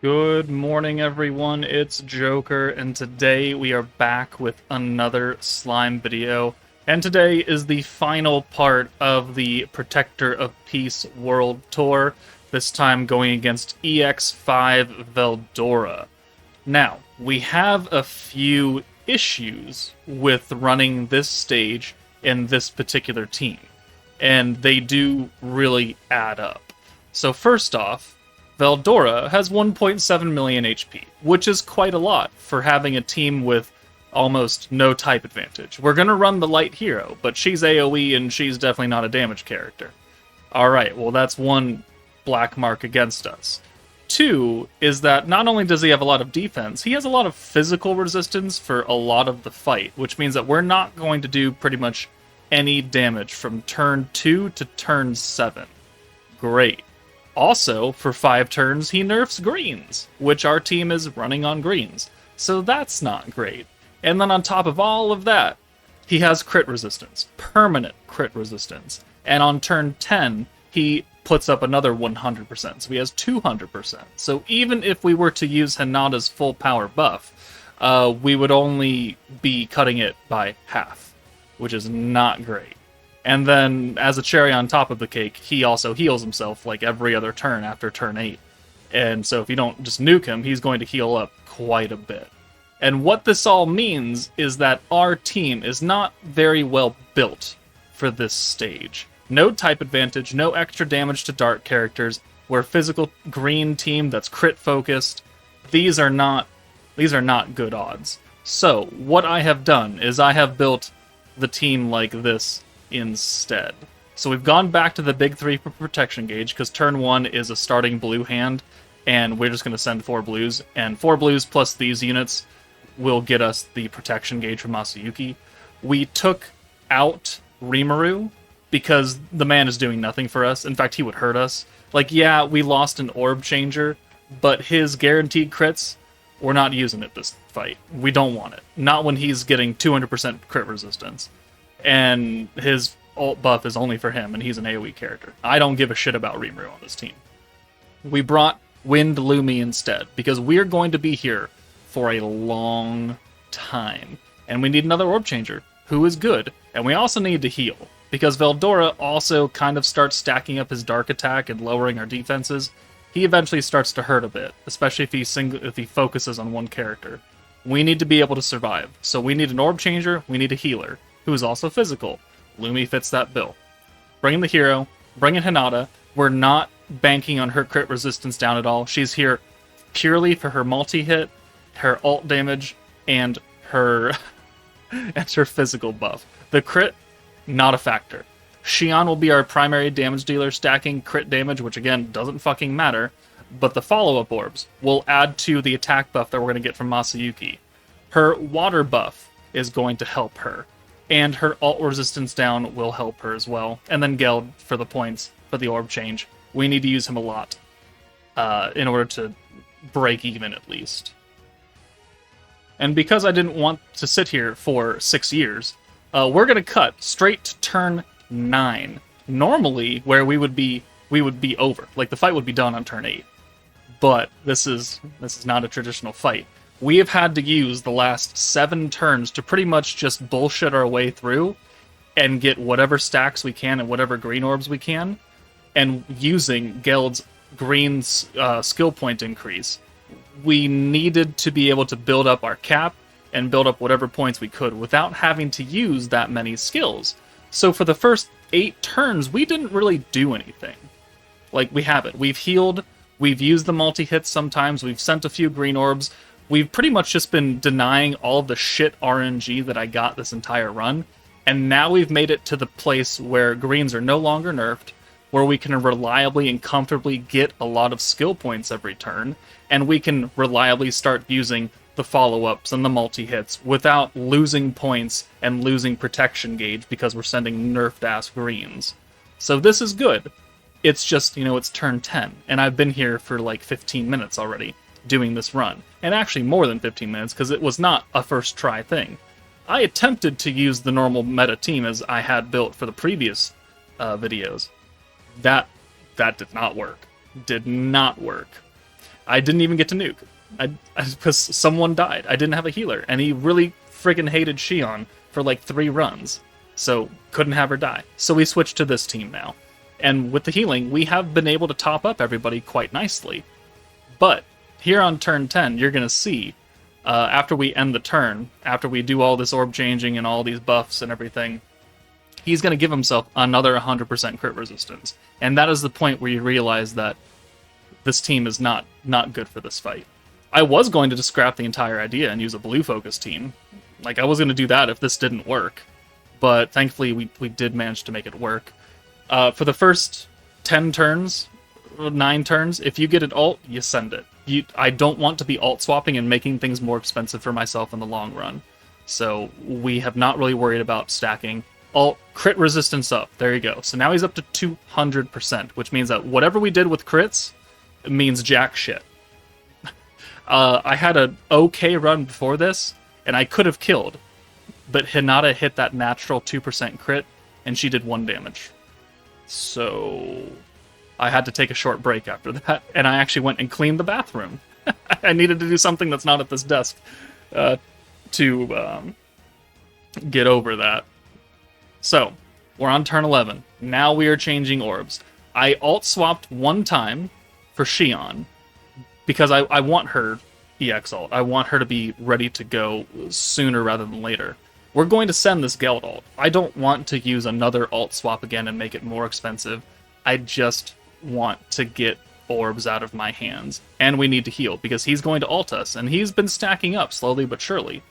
Good morning, everyone. It's Joker, and today we are back with another slime video. And today is the final part of the Protector of Peace World Tour, this time going against EX5 Veldora. Now, we have a few issues with running this stage in this particular team, and they do really add up. So, first off, Veldora has 1.7 million HP, which is quite a lot for having a team with almost no type advantage. We're going to run the light hero, but she's AoE and she's definitely not a damage character. Alright, well, that's one black mark against us. Two is that not only does he have a lot of defense, he has a lot of physical resistance for a lot of the fight, which means that we're not going to do pretty much any damage from turn 2 to turn 7. Great. Also, for 5 turns, he nerfs greens, which our team is running on greens. So that's not great. And then on top of all of that, he has crit resistance, permanent crit resistance. And on turn 10, he puts up another 100%, so he has 200%. So even if we were to use Hinata's full power buff, we would only be cutting it by half, which is not great. And then, as a cherry on top of the cake, he also heals himself like every other turn after turn 8. And so if you don't just nuke him, he's going to heal up quite a bit. And what this all means is that our team is not very well built for this stage. No type advantage, no extra damage to dark characters. We're a physical green team that's crit focused. These are not good odds. So, what I have done is I have built the team like this instead. So we've gone back to the big 3 for protection gauge, because turn 1 is a starting blue hand, and we're just going to send 4 blues, and 4 blues plus these units will get us the protection gauge from Masayuki. We took out Rimuru, because the man is doing nothing for us. In fact, he would hurt us. Like, yeah, we lost an orb changer, but his guaranteed crits, we're not using it this fight. We don't want it. Not when he's getting 200% crit resistance. And his ult buff is only for him, and he's an AoE character. I don't give a shit about Rimuru on this team. We brought Wind Lumi instead, because we're going to be here for a long time. And we need another orb changer, who is good, and we also need to heal, because Veldora also kind of starts stacking up his dark attack and lowering our defenses. He eventually starts to hurt a bit, especially if he focuses on one character. We need to be able to survive, so we need an orb changer, we need a healer, who is also physical. Lumi fits that bill. Bring in the hero, bring in Hinata. We're not banking on her crit resistance down at all. She's here purely for her multi-hit, her ult damage, and her and her physical buff. The crit, not a factor. Xion will be our primary damage dealer, stacking crit damage, which again doesn't fucking matter, but the follow-up orbs will add to the attack buff that we're going to get from Masayuki. Her water buff is going to help her, and her ult resistance down will help her as well. And then Geld for the points for the orb change. We need to use him a lot in order to break even at least. And because I didn't want to sit here for 6 years, we're going to cut straight to turn 9. Normally, where we would be over. Like, the fight would be done on turn 8. But this is not a traditional fight. We have had to use the last 7 turns to pretty much just bullshit our way through and get whatever stacks we can and whatever green orbs we can, and using Geld's green skill point increase. We needed to be able to build up our cap and build up whatever points we could without having to use that many skills. So for the first 8 turns, we didn't really do anything. Like, we haven't. We've healed, we've used the multi-hits sometimes, we've sent a few green orbs. We've pretty much just been denying all of the shit RNG that I got this entire run, and now we've made it to the place where greens are no longer nerfed, where we can reliably and comfortably get a lot of skill points every turn, and we can reliably start using the follow-ups and the multi-hits without losing points and losing protection gauge because we're sending nerfed-ass greens. So this is good. It's just, it's turn 10, and I've been here for like 15 minutes already doing this run. And actually more than 15 minutes, because it was not a first try thing. I attempted to use the normal meta team as I had built for the previous videos. That did not work. Did not work. I didn't even get to nuke. Because someone died. I didn't have a healer, and he really friggin' hated Shion for like 3 runs, so couldn't have her die. So we switched to this team now. And with the healing, we have been able to top up everybody quite nicely. But here on turn 10, you're going to see, after we end the turn, after we do all this orb changing and all these buffs and everything, he's going to give himself another 100% crit resistance. And that is the point where you realize that this team is not good for this fight. I was going to just scrap the entire idea and use a blue focus team. Like, I was going to do that if this didn't work. But thankfully, we did manage to make it work. For the first 10 turns, 9 turns, if you get an ult, you send it. I don't want to be ult swapping and making things more expensive for myself in the long run. So we have not really worried about stacking. Ult, crit resistance up. There you go. So now he's up to 200%, which means that whatever we did with crits means jack shit. I had an okay run before this, and I could have killed, but Hinata hit that natural 2% crit, and she did 1 damage. So I had to take a short break after that, and I actually went and cleaned the bathroom. I needed to do something that's not at this desk to get over that. So, we're on turn 11. Now we are changing orbs. I alt-swapped 1 time for Shion, because I want her EX ult. I want her to be ready to go sooner rather than later. We're going to send this Geld ult. I don't want to use another alt swap again and make it more expensive. I just want to get orbs out of my hands. And we need to heal, because he's going to ult us, and he's been stacking up slowly but surely.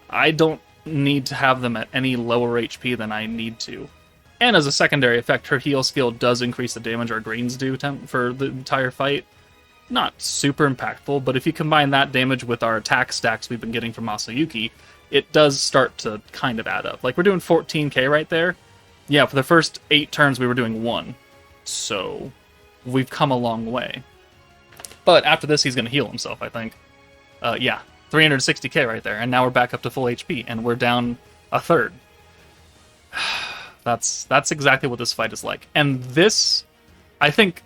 I don't need to have them at any lower HP than I need to. And as a secondary effect, her heal skill does increase the damage our greens do for the entire fight. Not super impactful, but if you combine that damage with our attack stacks we've been getting from Masayuki, it does start to kind of add up. Like, we're doing 14k right there. Yeah, for the first 8 turns we were doing 1. So, we've come a long way. But after this, he's going to heal himself, I think. Yeah, 360k right there, and now we're back up to full HP, and we're down a third. That's exactly what this fight is like. And this, I think,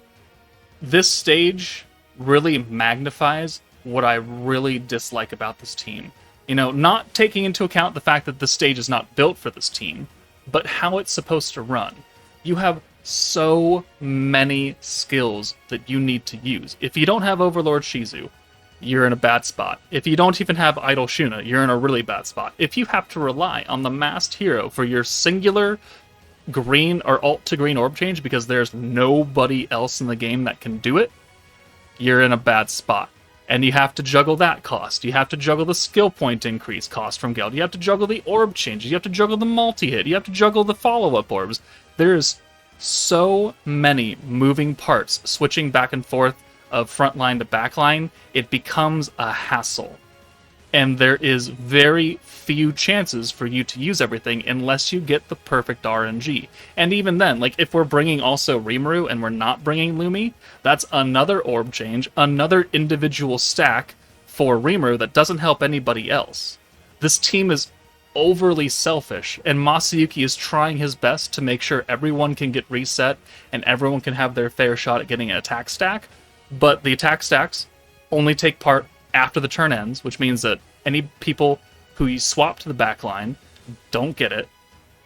this stage really magnifies what I really dislike about this team. You know, not taking into account the fact that the stage is not built for this team, but how it's supposed to run. You have so many skills that you need to use. If you don't have Overlord Shizu, you're in a bad spot. If you don't even have Idol Shuna, you're in a really bad spot. If you have to rely on the masked hero for your singular green or alt to green orb change because there's nobody else in the game that can do it, you're in a bad spot. And you have to juggle that cost. You have to juggle the skill point increase cost from Geld. You have to juggle the orb changes. You have to juggle the multi-hit. You have to juggle the follow-up orbs. There's so many moving parts switching back and forth of frontline to backline. It becomes a hassle. And there is very few chances for you to use everything unless you get the perfect RNG. And even then, like, if we're bringing also Rimuru and we're not bringing Lumi, that's another orb change, another individual stack for Rimuru that doesn't help anybody else. This team is overly selfish, and Masayuki is trying his best to make sure everyone can get reset and everyone can have their fair shot at getting an attack stack, but the attack stacks only take part after the turn ends, which means that any people who you swap to the backline don't get it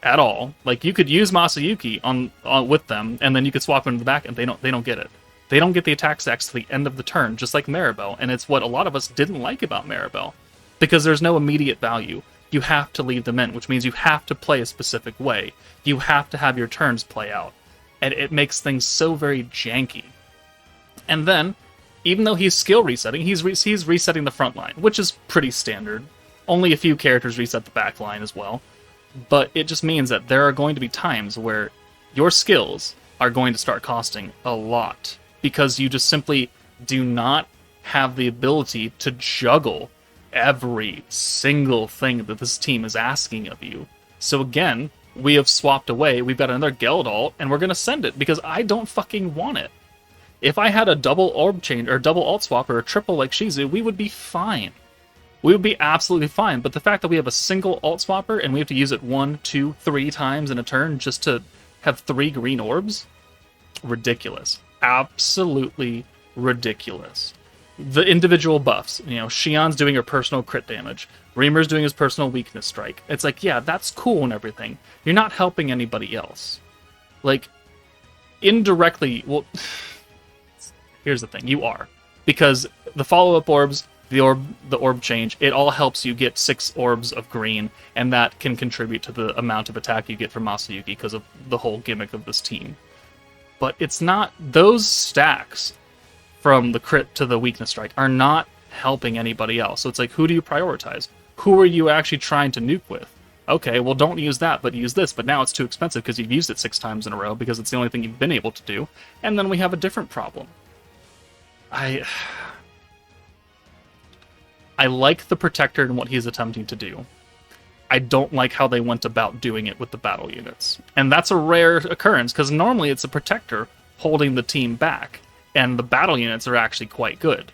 at all. Like, you could use Masayuki on with them, and then you could swap into the back, and they don't get it. They don't get the attack stacks to the end of the turn, just like Maribel, and it's what a lot of us didn't like about Maribel, because there's no immediate value. You have to leave them in, which means you have to play a specific way. You have to have your turns play out, and it makes things so very janky. And then, even though he's skill resetting, he's resetting the front line, which is pretty standard. Only a few characters reset the back line as well. But it just means that there are going to be times where your skills are going to start costing a lot, because you just simply do not have the ability to juggle every single thing that this team is asking of you. So again, we have swapped away, we've got another Geld ult, and we're going to send it, because I don't fucking want it. If I had a double orb change, or double alt swap, or a triple like Shizu, we would be fine. We would be absolutely fine, but the fact that we have a single alt swapper, and we have to use it 1, 2, 3 times in a turn just to have 3 green orbs? Ridiculous. Absolutely ridiculous. the individual buffs. You know, Shion's doing her personal crit damage. Reamer's doing his personal weakness strike. It's like, yeah, that's cool and everything. You're not helping anybody else. Like, indirectly, well, here's the thing, you are. Because the follow-up orbs, the orb change, it all helps you get 6 orbs of green, and that can contribute to the amount of attack you get from Masayuki because of the whole gimmick of this team. But it's not, those stacks from the crit to the weakness strike are not helping anybody else. So it's like, who do you prioritize? Who are you actually trying to nuke with? Okay, well, don't use that, but use this. But now it's too expensive because you've used it 6 times in a row because it's the only thing you've been able to do. And then we have a different problem. I like the Protector and what he's attempting to do. I don't like how they went about doing it with the battle units. And that's a rare occurrence, because normally it's a Protector holding the team back, and the battle units are actually quite good.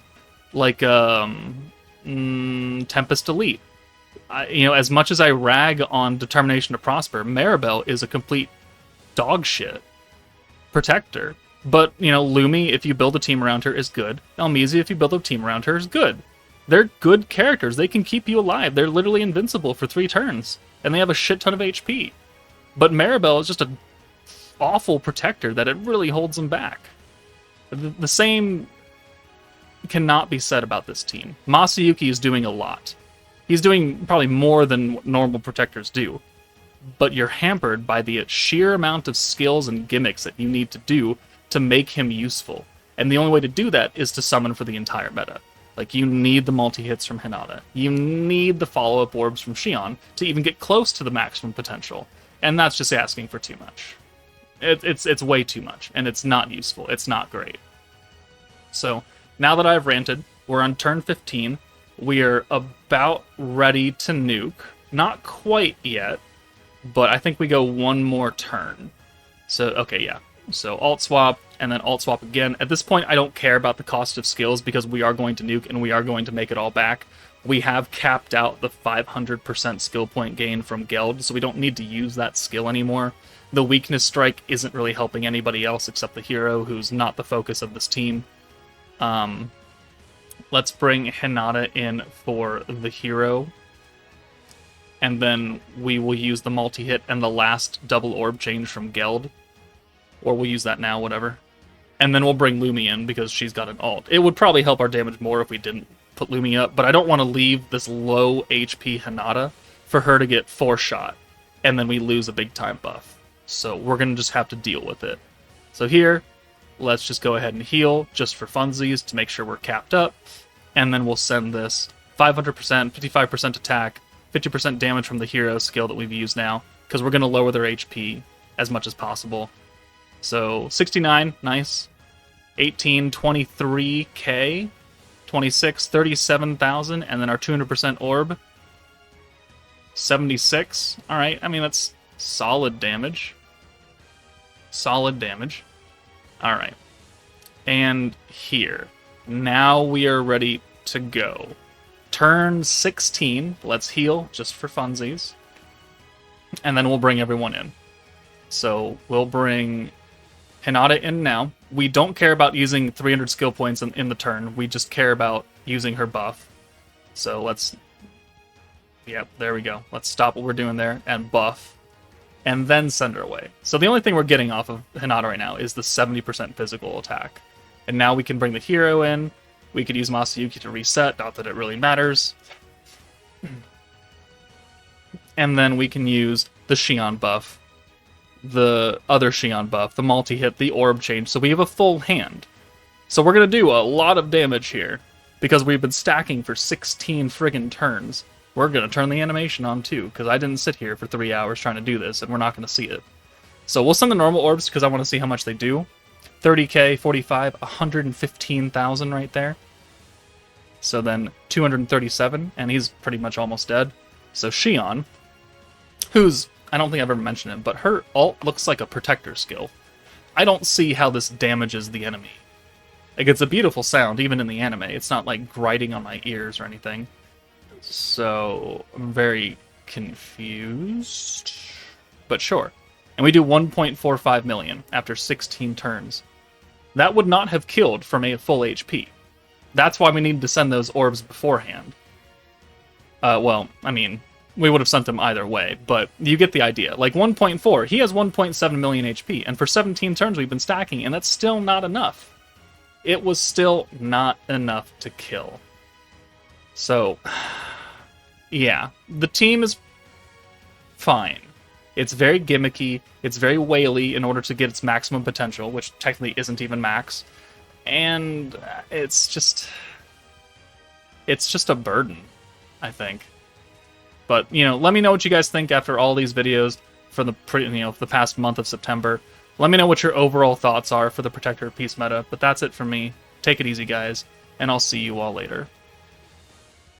Like, Tempest Elite. As much as I rag on Determination to Prosper, Maribel is a complete dog shit Protector. But, Lumi, if you build a team around her, is good. Elmisi, if you build a team around her, is good. They're good characters. They can keep you alive. They're literally invincible for 3 turns. And they have a shit ton of HP. But Maribel is just an awful Protector that it really holds them back. The same cannot be said about this team. Masayuki is doing a lot. He's doing probably more than what normal Protectors do. But you're hampered by the sheer amount of skills and gimmicks that you need to do to make him useful. And the only way to do that is to summon for the entire meta. Like, you need the multi-hits from Hinata. You need the follow-up orbs from Shion to even get close to the maximum potential. And that's just asking for too much. It's way too much, and it's not useful. It's not great. So, now that I've ranted, we're on turn 15. We are about ready to nuke. Not quite yet, but I think we go one more turn. So, okay, yeah. So alt swap, and then alt swap again. At this point, I don't care about the cost of skills because we are going to nuke and we are going to make it all back. We have capped out the 500% skill point gain from Geld, so we don't need to use that skill anymore. The weakness strike isn't really helping anybody else except the hero, who's not the focus of this team. Let's bring Hinata in for the hero. And then we will use the multi-hit and the last double orb change from Geld. Or we'll use that now, whatever. And then we'll bring Lumi in because she's got an alt. It would probably help our damage more if we didn't put Lumi up, but I don't want to leave this low HP Hinata for her to get 4-shot, and then we lose a big time buff. So we're going to just have to deal with it. So here, let's just go ahead and heal just for funsies to make sure we're capped up, and then we'll send this 500%, 55% attack, 50% damage from the hero skill that we've used now, because we're going to lower their HP as much as possible. So 69, nice. 18, 23k. 26, 37,000, and then our 200% orb. 76. Alright, I mean, that's solid damage. Solid damage. Alright. And here. Now we are ready to go. Turn 16. Let's heal, just for funsies. And then we'll bring everyone in. So we'll bring Hinata in now. We don't care about using 300 skill points in the turn. We just care about using her buff. So let's... Yep, there we go. Let's stop what we're doing there and buff. And then send her away. So the only thing we're getting off of Hinata right now is the 70% physical attack. And now we can bring the hero in. We could use Masayuki to reset, not that it really matters. And then we can use the Shion buff. The other Shion buff, the multi-hit, the orb change, so we have a full hand. So we're going to do a lot of damage here, because we've been stacking for 16 friggin' turns. We're going to turn the animation on too, because I didn't sit here for 3 hours trying to do this, and we're not going to see it. So we'll send the normal orbs, because I want to see how much they do. 30k, 45, 115,000 right there. So then 237, and he's pretty much almost dead. So Shion, who's... I don't think I've ever mentioned him, but her alt looks like a Protector skill. I don't see how this damages the enemy. Like, it's a beautiful sound, even in the anime. It's not, like, grinding on my ears or anything. So, I'm very confused. But sure. And we do 1.45 million after 16 turns. That would not have killed from a full HP. That's why we needed to send those orbs beforehand. Well, I mean, we would have sent them either way, but you get the idea. Like 1.4, he has 1.7 million HP, and for 17 turns we've been stacking, and that's still not enough. It was still not enough to kill. So, yeah, the team is fine. It's very gimmicky, it's very whaley in order to get its maximum potential, which technically isn't even max, and it's just a burden, I think. But, you know, let me know what you guys think after all these videos for the the past month of September. Let me know what your overall thoughts are for the Protector of Peace meta, but that's it for me. Take it easy, guys, and I'll see you all later.